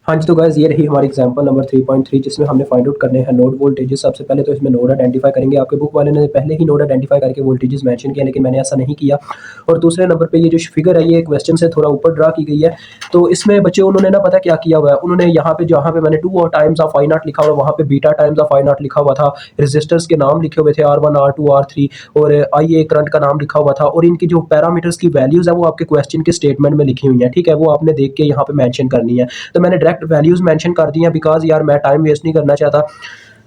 हाँ जी, तो गाइस ये रही हमारी एग्जांपल नंबर 3.3 जिसमें हमने फाइंड आउट करने हैं नोड वोल्टेजेस। सबसे पहले तो इसमें नोड आइडेंटिफाई करेंगे। आपके बुक वाले ने पहले ही नोड आइडेंटिफाई करके वोल्टेजेस मेंशन किया, लेकिन मैंने ऐसा नहीं किया। और दूसरे नंबर पे ये जो फिगर है ये क्वेश्चन से थोड़ा ऊपर ड्रा की गई है। तो इसमें बच्चे उन्होंने ना पता क्या किया हुआ है, उन्होंने यहाँ पे जहाँ पे मैंने 2 टाइम्स ऑफ आई नॉट लिखा हुआ, वहाँ पे beta times of I not लिखा हुआ था। रेजिस्टर्स के नाम लिखे हुए थे R1 R2 R3 और आई ए करंट का नाम लिखा हुआ था। और इनकी जो पैरामीटर्स की वैल्यूज है वो आपके क्वेश्चन के स्टेटमेंट में लिखी हुई है। ठीक है, वो आपने देख के यहाँ पे मेंशन करनी है। तो मैंने डायरेक्ट वैल्यूज मेंशन कर दी हैं बिकॉज यार मैं टाइम वेस्ट नहीं करना चाहता।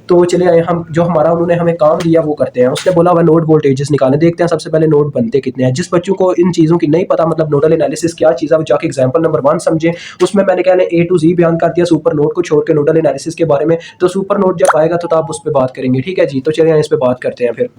तो चलिए आए हम जो हमारा उन्होंने हमें काम दिया वो करते हैं। उसने बोला हुआ नोड वोल्टेजेस निकालें, देखते हैं सबसे पहले नोड बनते कितने हैं। जिस बच्चों को इन चीज़ों की नहीं पता मतलब नोडल एनालिसिस क्या चीज़ है वो जाके एग्जांपल नंबर 1 समझे। उसमें मैंने कहने A to Z बयान कर दिया सुपर नोड को छोड़ के नोडल एनालिसिस के बारे में। तो सुपर नोड जब आएगा तो आप उस पर बात करेंगे। ठीक है जी, तो चलिए इस पर बात करते हैं फिर।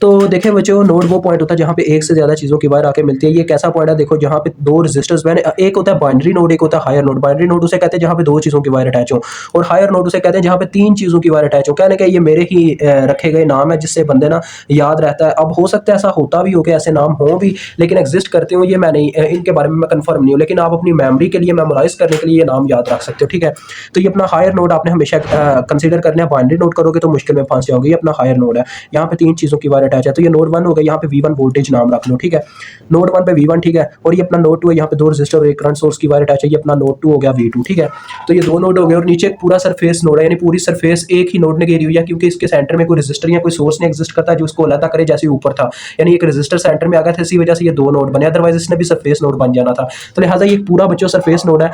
तो देखें बच्चों, नोड वो पॉइंट होता है जहाँ पे एक से ज़्यादा चीज़ों की वायर आके मिलती है। ये कैसा पॉइंट है, देखो जहाँ पे दो रेजिस्टर्स मैंने एक होता है बाइनरी नोड, एक होता है हायर नोड। बाइनरी नोड उसे कहते हैं जहाँ पे दो चीज़ों की वायर अटैच हो, और हायर नोड उसे कहते हैं जहाँ पे तीन चीज़ों की वायर अटैच हो। कहने का ये मेरे ही रखे गए नाम है जिससे बंदे ना याद रहता है। अब हो सकता है ऐसा होता भी हो कि ऐसे नाम हो भी, लेकिन एग्जिस्ट करते हो ये मैं नहीं, इनके बारे में मैं कन्फर्म नहीं हूँ। लेकिन आप अपनी मेमोरी के लिए मेमोराइज करने के लिए ये नाम याद रख सकते हो। ठीक है, तो ये अपना हायर नोड आपने हमेशा कंसीडर करना है। बाइनरी नोड करोगे तो मुश्किल में फंस जाओगे। ये अपना हायर नोड है, यहाँ पे तीन चीज़ों की वायर अटैच है। तो ये नोड 1 हो गया, यहाँ पे V1 वोल्टेज नाम रख लो। ठीक है, नोड 1 पे V1। ठीक है, और ये अपना नोड 2 है, यहाँ पे दो रेजिस्टर और एक करंट सोर्स की वायर अटैच है। ये अपना नोड 2 हो गया V2। ठीक है, तो ये दो नोड हो गए और नीचे पूरा सरफेस नोड है, यानी पूरी सरफेस एक ही नोड ने घेरी हुई है, क्योंकि इसके सेंटर में कोई रेजिस्टर या कोई सोर्स नहीं एग्जिस्ट करता जो उसको अलग करे जैसे ऊपर था। यानी एक रेजिस्टर सेंटर में आ गया था, इसी वजह से ये दो नोड बने, अदरवाइज इसने भी सरफेस नोड बन जाना था। तो लिहाजा ये पूरा बच्चों सरफेस नोड है।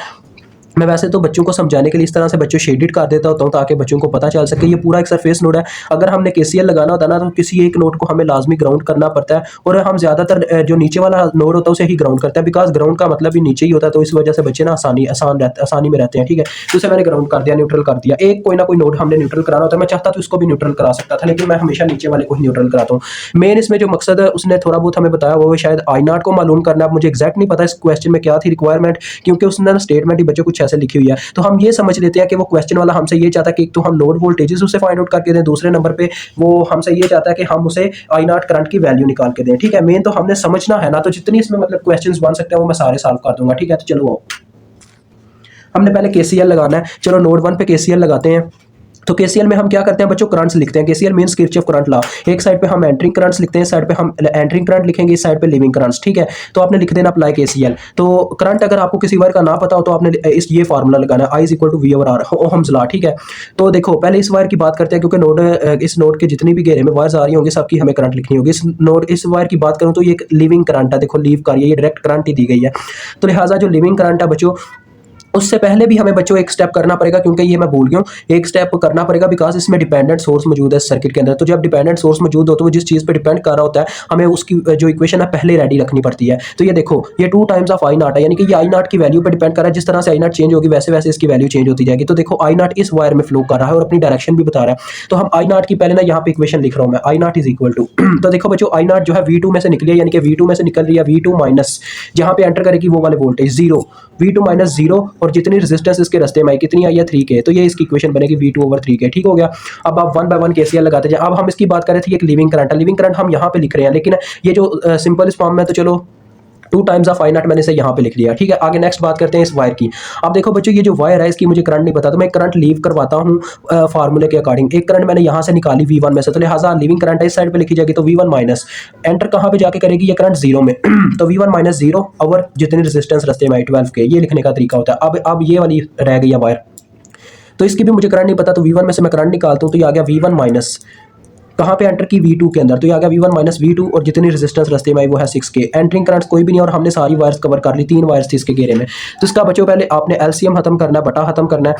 मैं वैसे तो बच्चों को समझाने के लिए इस तरह से बच्चों शेडेड कर देता होता हूँ ताकि बच्चों को पता चल सके। ये पूरा एक सरफेस नोड है। अगर हमने KCL लगाना होता है ना तो किसी एक नोड को हमें लाजमी ग्राउंड करना पड़ता है, और हम ज़्यादातर जो नीचे वाला नोड होता है उसे ही ग्राउंड करते हैं, बिकॉज ग्राउंड का मतलब ही नीचे ही होता है। तो इस वजह से बच्चे ना आसानी में रहते हैं। ठीक है, तो उसे मैंने ग्राउंड कर दिया, न्यूट्रल कर दिया। एक कोई ना कोई नोड हमने न्यूट्रल कराना होता है। मैं चाहता तो इसको भी न्यूट्रल करा सकता था, लेकिन मैं हमेशा नीचे वाले को ही न्यूट्रल कराता हूँ। मेन इसमें जो मकसद है उसने थोड़ा बहुत हमें बताया वो शायद आई नॉट को मालूम करना है। मुझे एग्जैक्ट नहीं पता इस क्वेश्चन में क्या थी रिक्वायरमेंट, क्योंकि उसने स्टेटमेंट ही बच्चों कुछ ऐसे लिखी हुई है। तो हम ये समझ लेते हैं कि वो क्वेश्चन वाला हमसे ये चाहता है कि एक तो हम नोड वोल्टेजेस उसे फाइंड आउट करके दें, दूसरे नंबर पे वो हमसे ये चाहता है कि हम उसे आई नॉट करंट की वैल्यू निकाल के दें। ठीक है, मेन तो हमने समझना है ना, तो जितनी इसमें मतलब क्वेश्चंस बन सकते हैं वो मैं सारे सॉल्व कर दूंगा। ठीक है, तो चलो आओ। हमने पहले KCL लगाना है। चलो नोड 1 पे KCL लगाते हैं। तो KCL में हम क्या करते हैं बच्चों, करंट्स लिखते हैं। KCL means Kirchhoff current law. एक साइड पे हम एंटरिंग करंट्स लिखते हैं, इस साइड पे हम एंटरिंग करंट लिखेंगे, इस साइड पे लिविंग करंट्स। ठीक है, तो आपने लिख देना अप्लाई KCL। तो करंट अगर आपको किसी वायर का ना पता हो तो आपने इस ये फार्मूला लगाना है, I is equal to V over R, Ohm's law. ठीक है, तो देखो पहले इस वायर की बात करते हैं, क्योंकि नोड इस नोड के जितनी भी घेरे में वायर्स आ रही होंगी सबकी हमें करंट लिखनी होगी। इस वायर की बात करूँ तो ये एक लिविंग करंट है। देखो लीव कर ये डायरेक्ट करंट ही दी गई है। तो लिहाजा जो लिविंग करंट है बच्चों, उससे पहले भी हमें बच्चों एक स्टेप करना पड़ेगा, क्योंकि ये मैं भूल गया हूँ। एक स्टेप करना पड़ेगा बिकॉज इसमें डिपेंडेंट सोर्स मौजूद है इस सर्किट के अंदर। तो जब डिपेंडेंट सोर्स मौजूद हो तो वो जिस चीज़ पे डिपेंड कर रहा होता है हमें उसकी जो इक्वेशन है पहले रेडी रखनी पड़ती है। तो ये देखो ये 2 टाइम्स ऑफ आई नॉट है, यानी कि ये आई नॉट की वैल्यू पे डिपेंड कर रहा है। जिस तरह से आई नॉट चेंज होगी वैसे वैसे इसकी वैल्यू चेंज होती जाएगी। तो देखो आई नॉट इस वायर में फ्लो कर रहा है और अपनी डायरेक्शन भी बता रहा है। तो हम आई नॉट की पहले ना यहाँ पे इक्वेशन लिख रहा हूँ मैं, आई नॉट इज इक्वल टू तो देखो बच्चों आई नॉट जो है V2 में से निकली है, यानी कि V2 में से निकल रही है V2 माइनस जहाँ पे एंटर करेगी वो वाले वोल्टेज 0, V2 माइनस 0, और जितनी रेजिस्टेंस इसके रास्ते में आई कितनी आई है 3K। तो ये इसकी इक्वेशन बनेगी V2 ओवर 3K। ठीक हो गया। अब आप 1 बाय 1 KCL लगाते जाए। अब हम इसकी बात कर रहे थे एक लिविंग करंट है। लिविंग करंट हम यहाँ पे लिख रहे हैं, लेकिन ये जो सिंपल इस फॉर्म में, तो चलो 2 टाइम्स ऑफ आई नॉट मैंने इसे यहाँ पे लिख लिया। ठीक है, आगे नेक्स्ट बात करते हैं इस वायर की। अब देखो बच्चों ये जो वायर है इसकी मुझे करंट नहीं पता, तो मैं करंट लीव करवाता हूँ फार्मूले के अकॉर्डिंग। एक करंट मैंने यहाँ से निकाली V1 में से, तो लिहाजा लिविंग करंट इस साइड पे लिखी जाएगी। तो V1 माइनस एंटर कहाँ पे जाके करेगी ये करंट 0 में तो V1 माइनस 0 ओवर जितनी रेजिस्टेंस रस्ते में आई 12K। ये लिखने का तरीका होता है। अब ये वाली रह गई है वायर, तो इसकी भी मुझे करंट नहीं पता। तो V1 में से मैं करंट निकालता हूँ, तो ये आ गया V1 माइनस कहाँ पे एंटर की V2 के अंदर। तो ये आ गया V1 माइनस V2 और जितनी रेजिस्टेंस रास्ते में आई वो है 6K। एंटरिंग करंट्स कोई भी नहीं और हमने सारी वायर्स कवर कर ली, 3 वायर्स थी इसके घेरे में। तो इसका बच्चों पहले आपने LCM खत्म करना है, बटा खत्म करना है।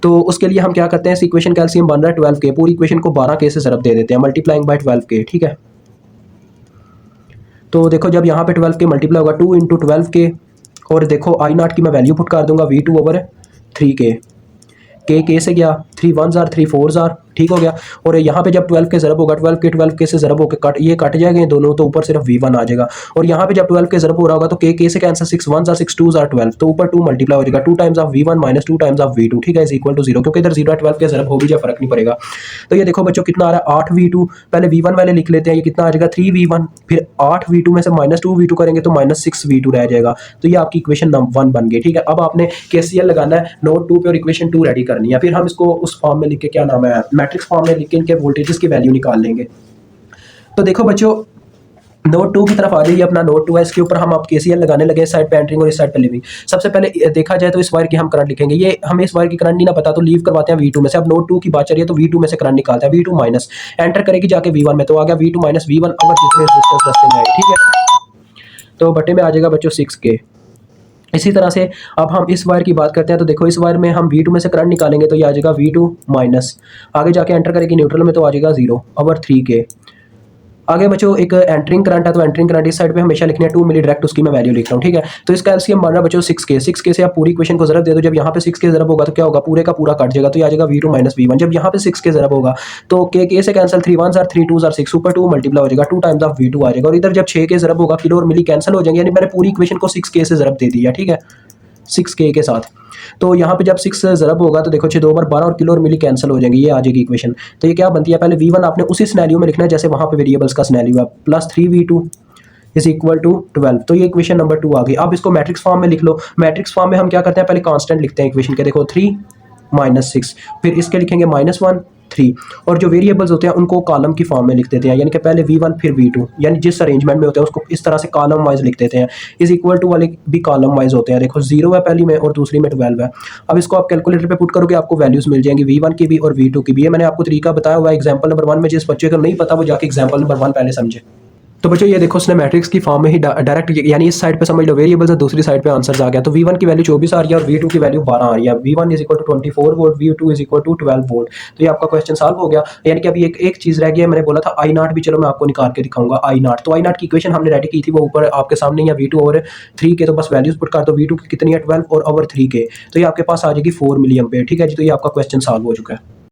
तो उसके लिए हम क्या करते हैं, इस इक्वेशन का LCM बन रहा है 12K। पूरी इक्वेशन को 12K से ज़रब दे देते हैं, मल्टीप्लाइंग बाय 12K। ठीक है, तो देखो जब यहाँ पे 12K मल्टीप्लाई होगा 2 इंटू 12K, और देखो आई नॉट की मैं वैल्यू पुट कर दूंगा V2 ओवर 3K। K से गया 3 1s आर 3 4s आर, ठीक हो गया। और यहाँ पे जब 12 के ज़रब होगा, 12 के से ज़रब होकर कट जाएंगे दोनों, तो ऊपर सिर्फ V1 आ जाएगा। और यहाँ पे जब 12 के ज़रब हो रहा होगा तो के से cancel, 6 1s are 6 2s are 12, तो ऊपर 2 मल्टीप्लाई हो जाएगा, 2 times of V1 minus 2 times of V2, ठीक है, इज इक्वल टू 0, क्योंकि इधर 0 12 के ज़रब हो भी जाए फर्क नहीं पड़ेगा। तो ये देखो बच्चों कितना आ रहा है 8V2, पहले V1 वाले लिख लेते हैं, ये कितना आ जाएगा 3V1, फिर 8V2 में से माइनस 2V2 करेंगे तो माइनस 6V2 रह जाएगा। तो ये आपकी इक्वेशन नंबर 1 बन गई, ठीक है। अब आपने KCL लगाना है नोड 2 पे और इक्वेशन 2 रेडी करनी है, फिर हम इसको उस फॉर्म में लिख के, क्या नाम है, मैट्रिक्स फॉर्म में लिख के इनके वोल्टेजेस की वैल्यू निकाल लेंगे। तो देखो बच्चों नोड 2 की तरफ आ जाइए, अपना नोड 2 है, इसके ऊपर हम अब KCL लगाने लगे, इस साइड पे एंटरिंग और इस साइड पे लिविंग। सबसे पहले देखा जाए तो इस वायर की हम करंट लिखेंगे, ये हमें इस वायर की करंट नहीं ना पता तो लीव करवाते हैं V2 में से। अब नोड 2 की बात चलिए तो V2 में से करंट निकालते हैं, V2 माइनस एंटर करेगी जाके V1 में, तो आ गया V2 माइनस V1 और जितने रेजिस्टेंस रास्ते में आए, ठीक है। तो बटे में आ जाएगा बच्चों 6K। इसी तरह से अब हम इस वायर की बात करते हैं, तो देखो इस वायर में हम V2 में से करंट निकालेंगे तो ये आ जाएगा V2 माइनस, आगे जाके एंटर करेगी न्यूट्रल में तो आ जाएगा 0 ओवर 3K। आगे बच्चों एक एंटरिंग करंट है, तो एंटरिंग करंट इस साइड पे हमेशा लिखना है 2 मिली, डायरेक्ट उसकी मैं वैल्यू लिख रहा हूँ, ठीक है। तो इसका एलसीएम बन रहा है बच्चों 6K से आप पूरी इक्वेशन को ज़रब दे दो, जब यहाँ पे 6K ज़रब होगा तो क्या होगा, पूरे का पूरा कट जाएगा, तो ये आ जाएगा V2 माइनस V1। जब यहाँ पे 6K ज़रब होगा तो K से cancel, 3 1s are 3 2s are 6, ऊपर 2 मल्टीप्लाई हो जाएगा, 2 टाइम्स ऑफ V2 आ जाएगा। और इधर जब 6K ज़रब होगा किलो और मिली कैंसिल हो जाएंगे, यानी मैंने पूरी इक्वेशन को 6K से ज़रब दे दिया, ठीक है, 6K के साथ। तो यहाँ पे जब 6 ज़रब होगा तो देखो 6 2 बार 12 और किलो और मिली कैंसिल हो जाएंगे, ये आ जाएगी इक्वेशन। तो ये क्या बनती है, पहले V1 आपने उसी सिनेरियो में लिखना है जैसे वहाँ पे वेरिएबल्स का सिनेरियो है, plus 3V2 is equal to 12। तो ये इक्वेशन नंबर 2 आ गई। अब इसको मैट्रिक्स फॉर्म में लिख लो। मैट्रिक्स फॉर्म में हम क्या करते हैं, पहले कांस्टेंट लिखते हैं इक्वेशन के, देखो 3 माइनस 6, फिर इसके लिखेंगे -1 3, और जो वेरिएबल्स होते हैं उनको कॉलम की फॉर्म में लिख देते हैं, यानी कि पहले V1 फिर V2, यानी जिस अरेंजमेंट में होते हैं उसको इस तरह से कॉलम वाइज लिख देते हैं। इज इक्वल टू वाले भी कॉलम वाइज होते हैं, देखो 0 है पहली में और दूसरी में 12 है। अब इसको आप कैलकुलेटर पे पुट करोगे आपको वैल्यूज मिल जाएंगी V1 की भी और V2 की भी। ये मैंने आपको तरीका बताया हुआ है एग्जाम्पल नंबर 1 में, जिस बच्चे को नहीं पता वो जाके एग्जाम्पल नंबर 1 पहले समझे। तो बच्चों ये देखो उसने मैट्रिक्स की फॉर्म में ही डायरेक्ट, यानी इस साइड पे समझ लो वेरिएबल्स है, दूसरी साइड पे आंसर्स आ गया। तो V1 की वैल्यू 24 आ रही है और V2 की वैल्यू 12 आ रही है। V1 is equal to 24 volt, V2 is equal to 12 volt. तो ये आपका क्वेश्चन सॉल्व हो गया। यानी कि अभी एक चीज़ रह गई है, मैंने बोला था I0 भी, चलो मैं आपको निकाल के दिखाऊंगा I0। तो I0 की इक्वेशन हमने रेडी की थी, वो ऊपर आपके सामने ही है, V2 और 3K। तो बस वैल्यूज पुट कर दो, V2 की कितनी है 12 और ओवर 3K, तो ये आपके पास आ जाएगी 4 मिली एम्पेयर, ठीक है जी। तो ये आपका क्वेश्चन सॉल्व हो चुका है।